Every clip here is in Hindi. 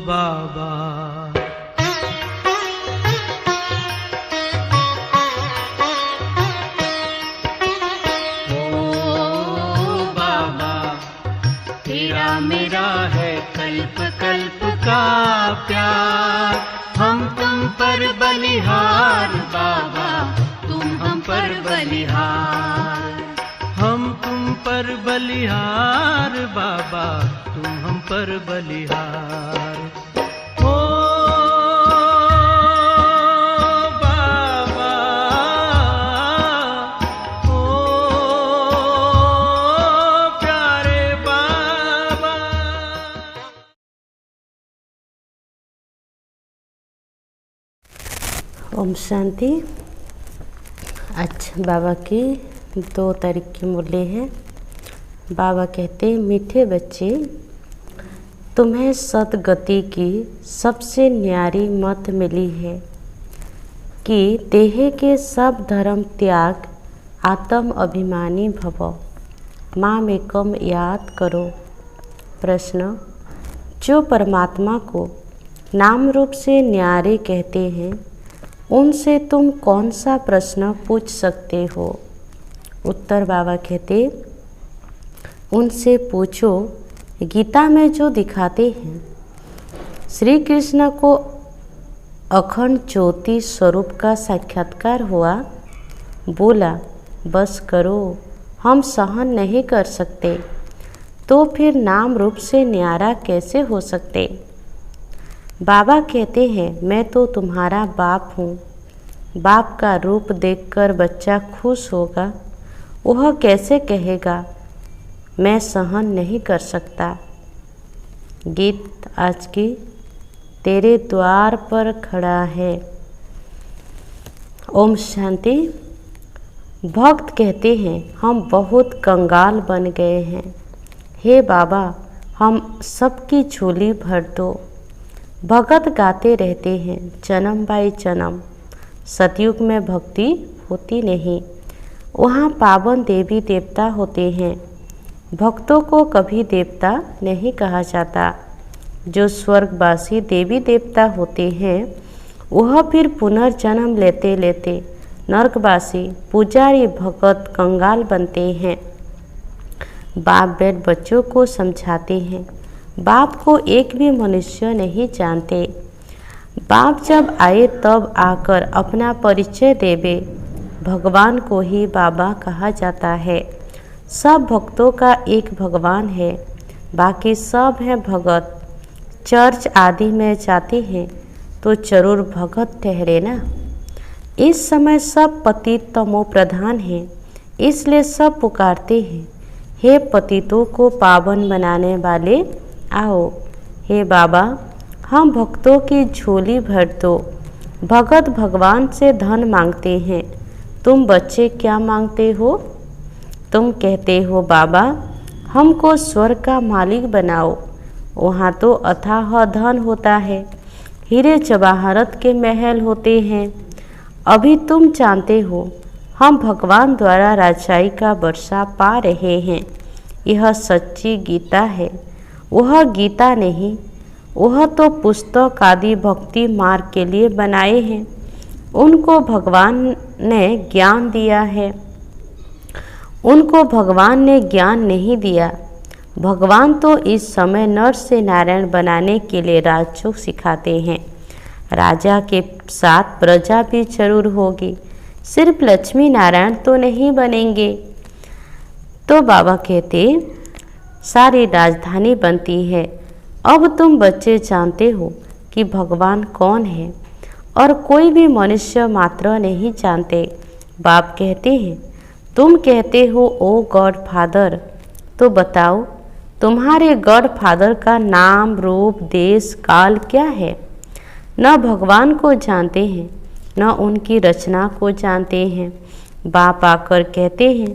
बाबा। तेरा मेरा है कल्प कल्प का प्यार, हम तुम पर बलिहार बाबा, तुम हम पर बलिहार। हम तुम पर बलिहार बाबा, तुम हम पर बलिहार। ओ बाबा, ओ प्यारे बाबा। ओम शांति। आज बाबा की 2 तारीख की मुरली है। बाबा कहते, मीठे बच्चे, तुम्हें सदगति की सबसे न्यारी मत मिली है कि देह के सब धर्म त्याग आत्म अभिमानी भव, माम एकम याद करो। प्रश्न, जो परमात्मा को नाम रूप से न्यारे कहते हैं, उनसे तुम कौन सा प्रश्न पूछ सकते हो? उत्तर बाबा कहते, उनसे पूछो, गीता में जो दिखाते हैं श्री कृष्ण को अखंड ज्योति स्वरूप का साक्षात्कार हुआ, बोला बस करो, हम सहन नहीं कर सकते, तो फिर नाम रूप से न्यारा कैसे हो सकते? बाबा कहते हैं, मैं तो तुम्हारा बाप हूँ। बाप का रूप देखकर बच्चा खुश होगा, वह कैसे कहेगा मैं सहन नहीं कर सकता। गीत आज की, तेरे द्वार पर खड़ा है। ओम शांति। भक्त कहते हैं, हम बहुत कंगाल बन गए हैं, हे बाबा हम सबकी झोली भर दो। भगत गाते रहते हैं, जन्म बाई जन्म। सतयुग में भक्ति होती नहीं, वहाँ पावन देवी देवता होते हैं। भक्तों को कभी देवता नहीं कहा जाता। जो स्वर्गवासी देवी देवता होते हैं, वह फिर पुनर्जन्म लेते लेते नरकवासी पुजारी भगत कंगाल बनते हैं। बाप बेट बच्चों को समझाते हैं, बाप को एक भी मनुष्य नहीं जानते। बाप जब आए तब आकर अपना परिचय देवे, भगवान को ही बाबा कहा जाता है। सब भक्तों का एक भगवान है, बाकी सब हैं भगत। चर्च आदि में जाते हैं तो जरूर भगत ठहरे ना। इस समय सब पतित तमो प्रधान हैं, इसलिए सब पुकारते हैं, हे पतितों को पावन बनाने वाले आओ। हे बाबा हम भक्तों की झोली भर दो। भगत भगवान से धन मांगते हैं, तुम बच्चे क्या मांगते हो? तुम कहते हो बाबा हमको स्वर्ग का मालिक बनाओ, वहाँ तो अथाह धन होता है, हीरे जवाहरत के महल होते हैं। अभी तुम जानते हो हम भगवान द्वारा राजाई का वर्षा पा रहे हैं। यह सच्ची गीता है, वह गीता नहीं, वह तो पुस्तक आदि भक्ति मार्ग के लिए बनाए हैं। उनको भगवान ने ज्ञान दिया है, उनको भगवान ने ज्ञान नहीं दिया। भगवान तो इस समय नर से नारायण बनाने के लिए राजयोग सिखाते हैं। राजा के साथ प्रजा भी जरूर होगी, सिर्फ लक्ष्मी नारायण तो नहीं बनेंगे। तो बाबा कहते सारी राजधानी बनती है। अब तुम बच्चे जानते हो कि भगवान कौन है, और कोई भी मनुष्य मात्र नहीं जानते। बाप कहते हैं, तुम कहते हो ओ गॉड फादर, तो बताओ तुम्हारे गॉड फादर का नाम रूप देश काल क्या है? न भगवान को जानते हैं, न उनकी रचना को जानते हैं। बाप आकर कहते हैं,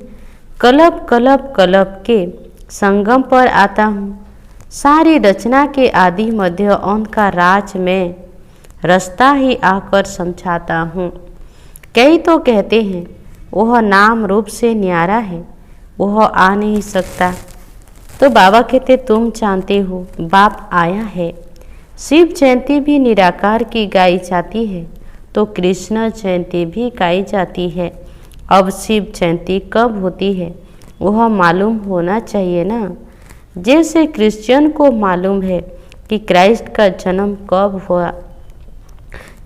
कल्प कल्प कल्प के संगम पर आता हूँ, सारी रचना के आदि मध्य अंत का राज में रास्ता ही आकर समझाता हूँ। कई तो कहते हैं वह नाम रूप से न्यारा है, वह आ नहीं सकता। तो बाबा कहते तुम जानते हो बाप आया है, शिव जयंती भी निराकार की गाई जाती है तो कृष्ण जयंती भी गाई जाती है। अब शिव जयंती कब होती है वह मालूम होना चाहिए ना। जैसे क्रिश्चियन को मालूम है कि क्राइस्ट का जन्म कब हुआ,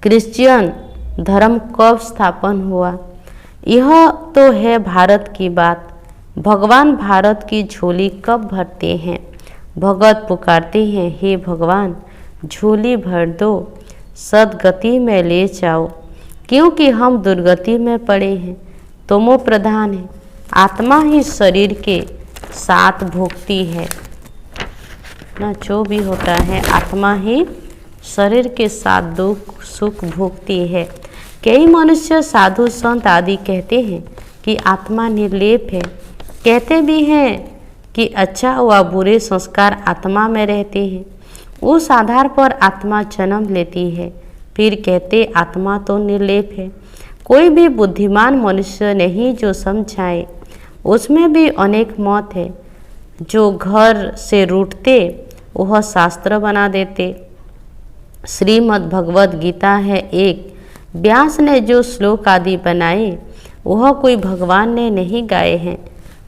क्रिश्चियन धर्म कब स्थापन हुआ। यह तो है भारत की बात। भगवान भारत की झोली कब भरते हैं? भगत पुकारते हैं, हे भगवान झोली भर दो, सदगति में ले जाओ, क्योंकि हम दुर्गति में पड़े हैं। तमो प्रधान है, आत्मा ही शरीर के साथ भोगती है ना। जो भी होता है आत्मा ही शरीर के साथ दुख सुख भोगती है। कई मनुष्य साधु संत आदि कहते हैं कि आत्मा निर्लेप है। कहते भी हैं कि अच्छा व बुरे संस्कार आत्मा में रहते हैं, उस आधार पर आत्मा जन्म लेती है। फिर कहते आत्मा तो निर्लेप है। कोई भी बुद्धिमान मनुष्य नहीं जो समझाए। उसमें भी अनेक मत है। जो घर से रूठते वह शास्त्र बना देते। श्रीमद् भगवद गीता है एक। व्यास ने जो श्लोक आदि बनाए वह कोई भगवान ने नहीं गाए हैं।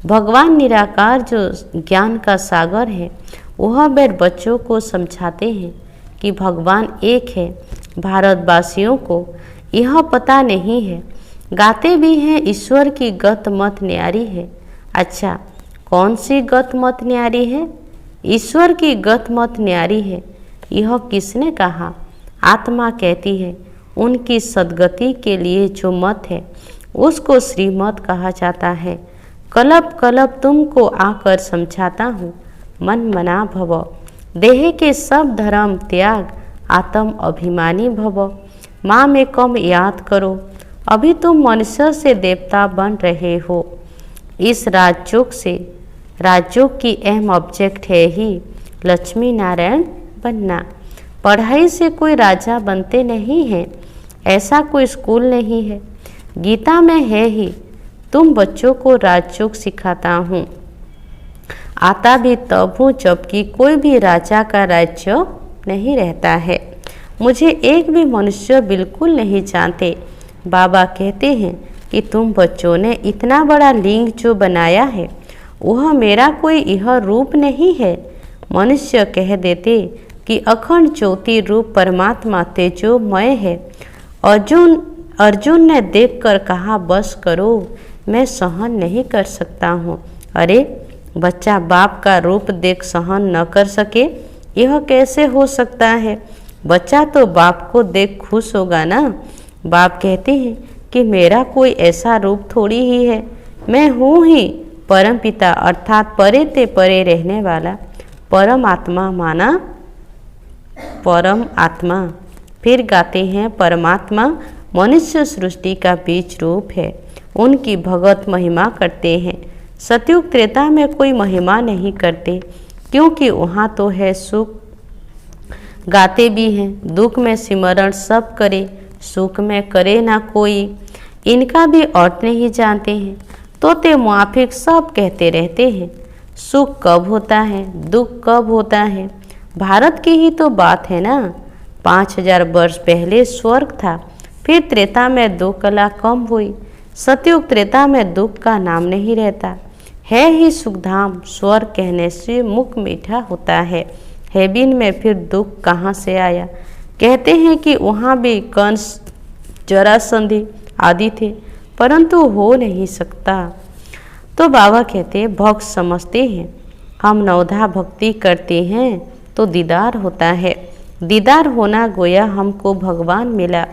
भगवान निराकार जो ज्ञान का सागर है वह बैठ बच्चों को समझाते हैं कि भगवान एक है। भारतवासियों को यह पता नहीं है। गाते भी हैं ईश्वर की गत मत न्यारी है। अच्छा, कौन सी गत मत न्यारी है? ईश्वर की गत मत न्यारी है। यह किसने कहा? आत्मा कहती है। उनकी सद्गति के लिए जो मत है उसको श्रीमत कहा जाता है। कलप कलप तुमको आकर समझाता हूँ, मन मना भव। देह के सब धर्म त्याग, आत्म अभिमानी भव। माँ में कम याद करो, अभी तुम मनुष्य से देवता बन रहे हो। इस राजयोग की अहम ऑब्जेक्ट है ही लक्ष्मी नारायण बनना। पढ़ाई से कोई राजा बनते नहीं हैं, ऐसा कोई स्कूल नहीं है। गीता में है ही, तुम बच्चों को राजयोग सिखाता हूँ। आता भी तब हूँ जबकि कोई भी राजा का राज्य नहीं रहता है। मुझे एक भी मनुष्य बिल्कुल नहीं जानते। बाबा कहते हैं कि तुम बच्चों ने इतना बड़ा लिंग जो बनाया है वह मेरा कोई यह रूप नहीं है। मनुष्य कह देते कि अखंड ज्योति रूप परमात्मा तेजोमय है। अर्जुन ने देखकर कहा बस करो, मैं सहन नहीं कर सकता हूँ। अरे बच्चा बाप का रूप देख सहन न कर सके, यह कैसे हो सकता है? बच्चा तो बाप को देख खुश होगा ना। बाप कहते हैं कि मेरा कोई ऐसा रूप थोड़ी ही है, मैं हूँ ही परम पिता अर्थात परे ते परे रहने वाला परम आत्मा माना परम आत्मा। फिर गाते हैं परमात्मा मनुष्य सृष्टि का बीज रूप है, उनकी भगत महिमा करते हैं। सतयुग त्रेता में कोई महिमा नहीं करते क्योंकि वहाँ तो है सुख। गाते भी हैं दुख में सिमरण सब करे, सुख में करे ना कोई। इनका भी अर्थ नहीं जानते हैं, तोते मुआफिक सब कहते रहते हैं। सुख कब होता है, दुख कब होता है? भारत की ही तो बात है ना। 5000 वर्ष पहले स्वर्ग था, फिर त्रेता में 2 कला कम हुई। सतयुग त्रेता में दुख का नाम नहीं रहता, है ही सुखधाम। स्वर्ग कहने से मुख मीठा होता है। हेबिन में फिर दुख कहाँ से आया? कहते हैं कि वहाँ भी कंस जरासंधि आदि थे, परंतु हो नहीं सकता। तो बाबा कहते भक्त समझते हैं हम नवधा भक्ति करते हैं तो दीदार होता है। दीदार होना गोया हमको भगवान मिला।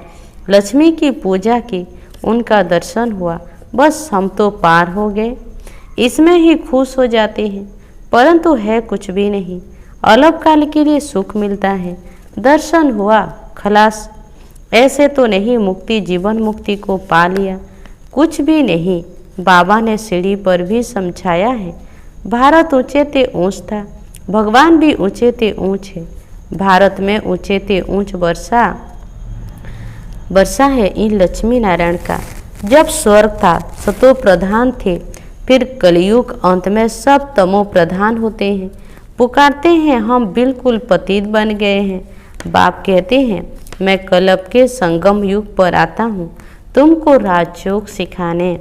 लक्ष्मी की पूजा की, उनका दर्शन हुआ, बस हम तो पार हो गए। इसमें ही खुश हो जाते हैं, परंतु है कुछ भी नहीं। अल्पकाल के लिए सुख मिलता है, दर्शन हुआ, खलास। ऐसे तो नहीं मुक्ति जीवन मुक्ति को पा लिया, कुछ भी नहीं। बाबा ने सीढ़ी पर भी समझाया है। भारत ऊंचे ते ऊंच था, भगवान भी ऊंचे ते ऊंच है। भारत में ऊंचे ते ऊंच वर्षा है इन लक्ष्मी नारायण का। जब स्वर्ग था सतो प्रधान थे, फिर कलयुग अंत में सब तमो प्रधान होते हैं। पुकारते हैं हम बिल्कुल पतित बन गए हैं। बाप कहते हैं मैं कल्प के संगम युग पर आता हूँ तुमको राजयोग सिखाने।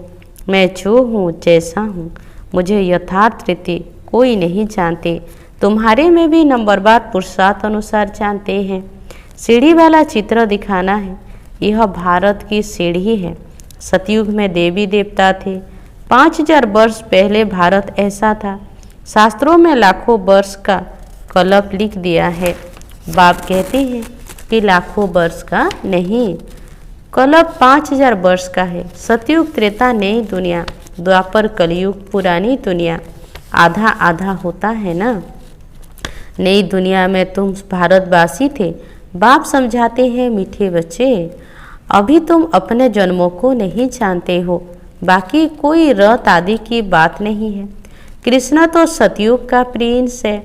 मैं जो हूँ जैसा हूँ मुझे यथार्थ रीति कोई नहीं जानते, तुम्हारे में भी नंबरवार पुरुषार्थ अनुसार जानते हैं। सीढ़ी वाला चित्र दिखाना है, यह भारत की सीढ़ी है। सतयुग में देवी देवता थे, 5000 वर्ष पहले भारत ऐसा था। शास्त्रों में लाखों वर्ष का कल्प लिख दिया है। बाप कहते हैं कि लाखों वर्ष का नहीं, कल्प 5000 वर्ष का है। सतयुग त्रेता नई दुनिया, द्वापर कलयुग पुरानी दुनिया, आधा आधा होता है ना। नई दुनिया में तुम भारतवासी थे। बाप समझाते हैं मीठे बच्चे, अभी तुम अपने जन्मों को नहीं जानते हो, बाकी कोई रत आदि की बात नहीं है। कृष्ण तो सतयुग का प्रिंस है।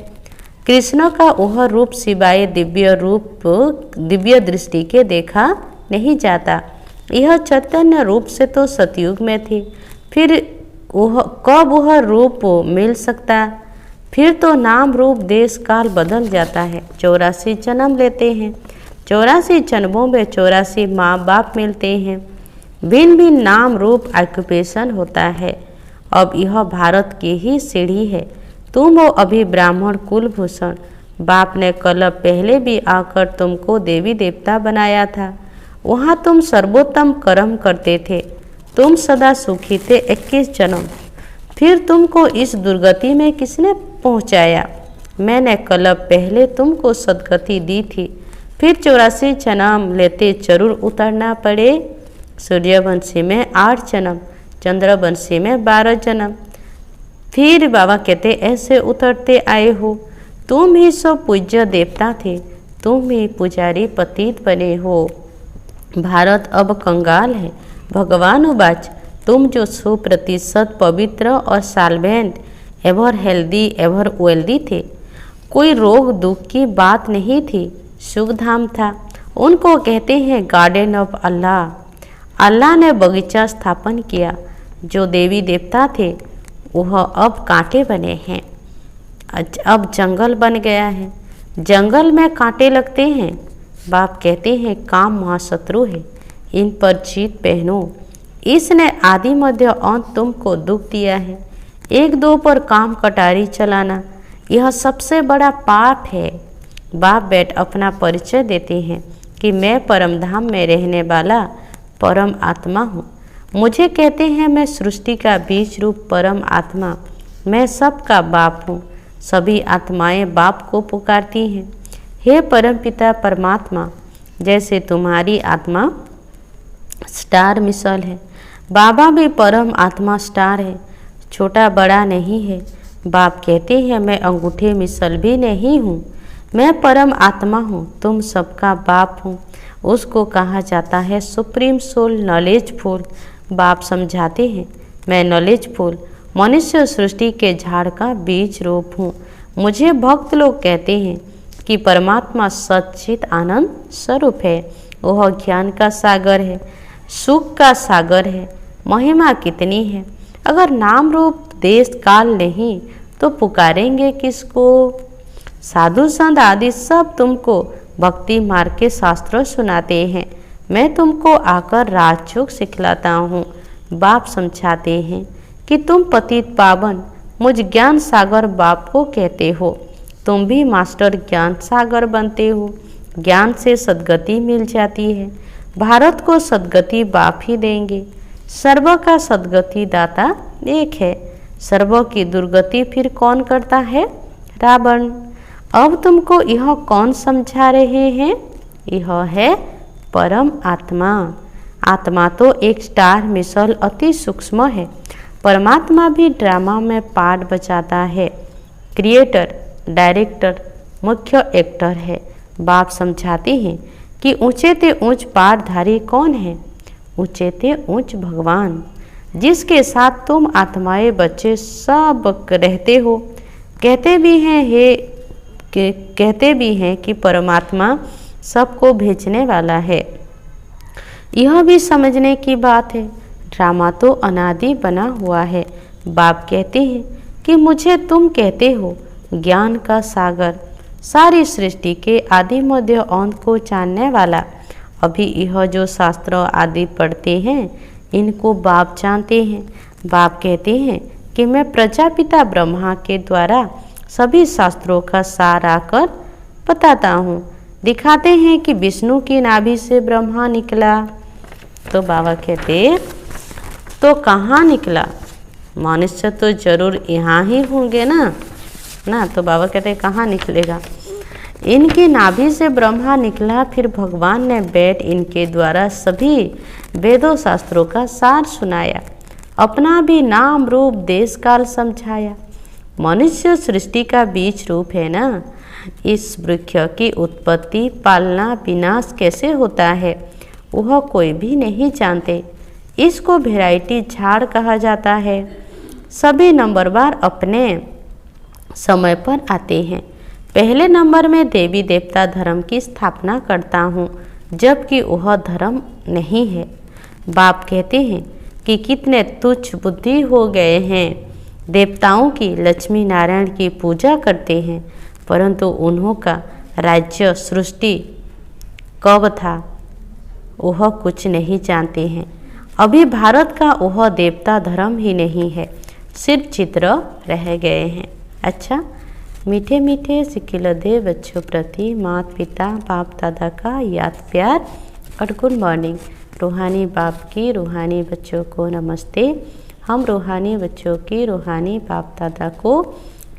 कृष्ण का वह रूप सिवाय दिव्य दृष्टि के देखा नहीं जाता। यह चैतन्य रूप से तो सतयुग में थे, फिर कब वह रूप मिल सकता? फिर तो नाम रूप देश काल बदल जाता है। 84 जन्म लेते हैं, 84 जन्मों में 84 माँ बाप मिलते हैं, भिन्न भिन्न नाम रूप ऑक्यूपेशन होता है। अब यह भारत की ही सीढ़ी है। तुम हो अभी ब्राह्मण कुलभूषण। बाप ने कल्प पहले भी आकर तुमको देवी देवता बनाया था। वहाँ तुम सर्वोत्तम कर्म करते थे, तुम सदा सुखी थे 21 जन्म। फिर तुमको इस दुर्गति में किसने पहुँचाया? मैंने कल्प पहले तुमको सदगति दी थी, फिर 84 जन्म लेते जरूर उतरना पड़े। सूर्यवंशी में 8 जन्म, चंद्रवंशी में 12 जन्म। फिर बाबा कहते ऐसे उतरते आए हो। तुम ही सो पूज्य देवता थे, तुम ही पुजारी पतित बने हो। भारत अब कंगाल है। भगवान उवाच, तुम जो 100% पवित्र और solvent, ever healthy ever wealthy थे, कोई रोग दुख की बात नहीं थी, शुभ धाम था। उनको कहते हैं गार्डन ऑफ अल्लाह। अल्लाह ने बगीचा स्थापन किया। जो देवी देवता थे वह अब कांटे बने हैं। अब जंगल बन गया है, जंगल में कांटे लगते हैं। बाप कहते हैं काम महाशत्रु है, इन पर जीत पहनो। इसने आदि मध्य अंत तुमको दुख दिया है। 1-2 पर काम कटारी चलाना यह सबसे बड़ा पाप है। बाप बेट अपना परिचय देते हैं कि मैं परम धाम में रहने वाला परम आत्मा हूँ। मुझे कहते हैं मैं सृष्टि का बीज रूप परम आत्मा, मैं सबका बाप हूँ। सभी आत्माएं बाप को पुकारती हैं, हे परम पिता परमात्मा। जैसे तुम्हारी आत्मा स्टार मिसल है, बाबा भी परम आत्मा स्टार है, छोटा बड़ा नहीं है। बाप कहते हैं मैं अंगूठे मिसल भी नहीं हूँ, मैं परम आत्मा हूँ, तुम सबका बाप हूँ। उसको कहा जाता है सुप्रीम सोल नॉलेजफुल। बाप समझाते हैं मैं नॉलेजफुल मनुष्य सृष्टि के झाड़ का बीज रूप हूँ। मुझे भक्त लोग कहते हैं कि परमात्मा सच्चित आनंद स्वरूप है। वह ज्ञान का सागर है, सुख का सागर है। महिमा कितनी है। अगर नाम रूप देश काल नहीं तो पुकारेंगे किसको? साधु संत आदि सब तुमको भक्ति मार्ग के शास्त्र सुनाते हैं, मैं तुमको आकर राजयोग सिखलाता हूँ। बाप समझाते हैं कि तुम पतित पावन मुझ ज्ञान सागर बाप को कहते हो। तुम भी मास्टर ज्ञान सागर बनते हो। ज्ञान से सद्गति मिल जाती है। भारत को सद्गति बाप ही देंगे। सर्व का सद्गति दाता एक है, सर्व की दुर्गति फिर कौन करता है? रावण। अब तुमको यह कौन समझा रहे हैं? यह है परम आत्मा। आत्मा तो एक स्टार मिसल अति सूक्ष्म है। परमात्मा भी ड्रामा में पार्ट बजाता है, क्रिएटर, डायरेक्टर, मुख्य एक्टर है। बाप समझाते हैं कि ऊंचे ते ऊंच पाठधारी कौन है? ऊंचे ते ऊंच भगवान, जिसके साथ तुम आत्माएं बच्चे सब रहते हो। कहते भी हैं कि परमात्मा सबको भेजने वाला है। यह भी समझने की बात है। ड्रामा तो अनादि बना हुआ है। बाप कहते हैं कि मुझे तुम कहते हो ज्ञान का सागर, सारी सृष्टि के आदि मध्य अंत को जानने वाला। अभी यह जो शास्त्र आदि पढ़ते हैं इनको बाप जानते हैं। बाप कहते हैं कि मैं प्रजापिता ब्रह्मा के द्वारा सभी शास्त्रों का सार आकर बताता हूँ। दिखाते हैं कि विष्णु की नाभि से ब्रह्मा निकला। तो बाबा कहते तो कहाँ निकला? मनुष्य तो जरूर यहाँ ही होंगे ना। तो बाबा कहते कहाँ निकलेगा? इनकी नाभि से ब्रह्मा निकला। फिर भगवान ने बैठ इनके द्वारा सभी वेदों शास्त्रों का सार सुनाया, अपना भी नाम रूप देश काल समझाया। मनुष्य सृष्टि का बीज रूप है ना। इस वृक्ष की उत्पत्ति, पालना, विनाश कैसे होता है वह कोई भी नहीं जानते। इसको वैरायटी झाड़ कहा जाता है। सभी नंबरवार अपने समय पर आते हैं। पहले नंबर में देवी देवता धर्म की स्थापना करता हूँ, जबकि वह धर्म नहीं है। बाप कहते हैं कि कितने तुच्छ बुद्धि हो गए हैं। देवताओं की, लक्ष्मी नारायण की पूजा करते हैं, परंतु उन्हों का राज्य सृष्टि कब था वह कुछ नहीं जानते हैं। अभी भारत का वह देवता धर्म ही नहीं है, सिर्फ चित्र रह गए हैं। अच्छा, मीठे मीठे सिकिलदे बच्चों प्रति माता पिता बाप दादा का याद प्यार और गुड मॉर्निंग। रूहानी बाप की रूहानी बच्चों को नमस्ते। हम रूहानी बच्चों की रूहानी बाप दादा को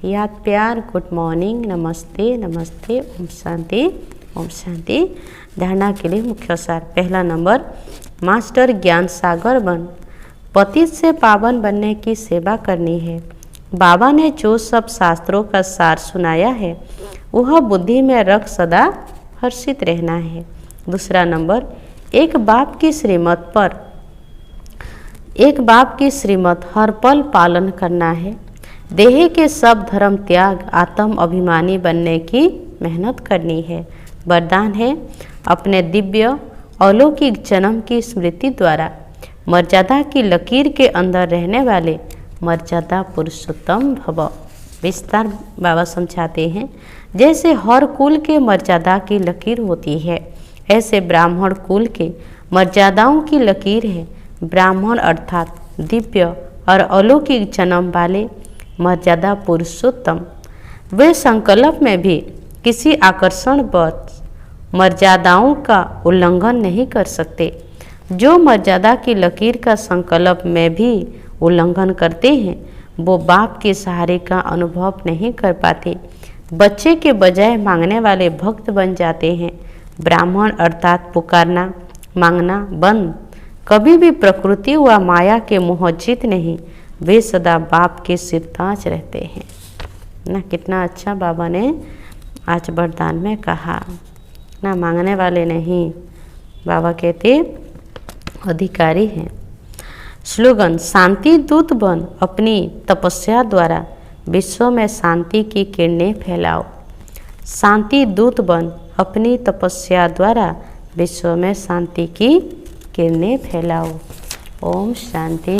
याद प्यार, गुड मॉर्निंग, नमस्ते नमस्ते, ओम शांति ओम शांति। धारणा के लिए मुख्य सार। पहला नंबर, मास्टर ज्ञान सागर बन, पतित से पावन बनने की सेवा करनी है। बाबा ने जो सब शास्त्रों का सार सुनाया है वह बुद्धि में रख सदा हर्षित रहना है। दूसरा नंबर, एक बाप की श्रीमत हर पल पालन करना है। देह के सब धर्म त्याग, आत्म अभिमानी बनने की मेहनत करनी है। वरदान है, अपने दिव्य अलौकिक जन्म की स्मृति द्वारा मर्यादा की लकीर के अंदर रहने वाले मर्यादा पुरुषोत्तम भव। विस्तार बाबा समझाते हैं, जैसे हर कुल के मर्यादा की लकीर होती है, ऐसे ब्राह्मण कुल के मर्यादाओं की लकीर है। ब्राह्मण अर्थात दिव्य और अलौकिक जन्म वाले मर्यादा पुरुषोत्तम। वे संकल्प में भी किसी आकर्षणवश मर्यादाओं का उल्लंघन नहीं कर सकते। जो मर्यादा की लकीर का संकल्प में भी उल्लंघन करते हैं वो बाप के सहारे का अनुभव नहीं कर पाते। बच्चे के बजाय मांगने वाले भक्त बन जाते हैं। ब्राह्मण अर्थात पुकारना मांगना बंद, कभी भी प्रकृति व माया के मोह जीत नहीं। वे सदा बाप के सिरताज रहते हैं ना। कितना अच्छा बाबा ने आज वरदान में कहा ना, मांगने वाले नहीं, बाबा कहते अधिकारी हैं। स्लोगन, शांति दूत बन, अपनी तपस्या द्वारा विश्व में शांति की किरणें फैलाओ। शांति दूत बन, अपनी तपस्या द्वारा विश्व में शांति की किरणें फैलाओ। ओम शांति।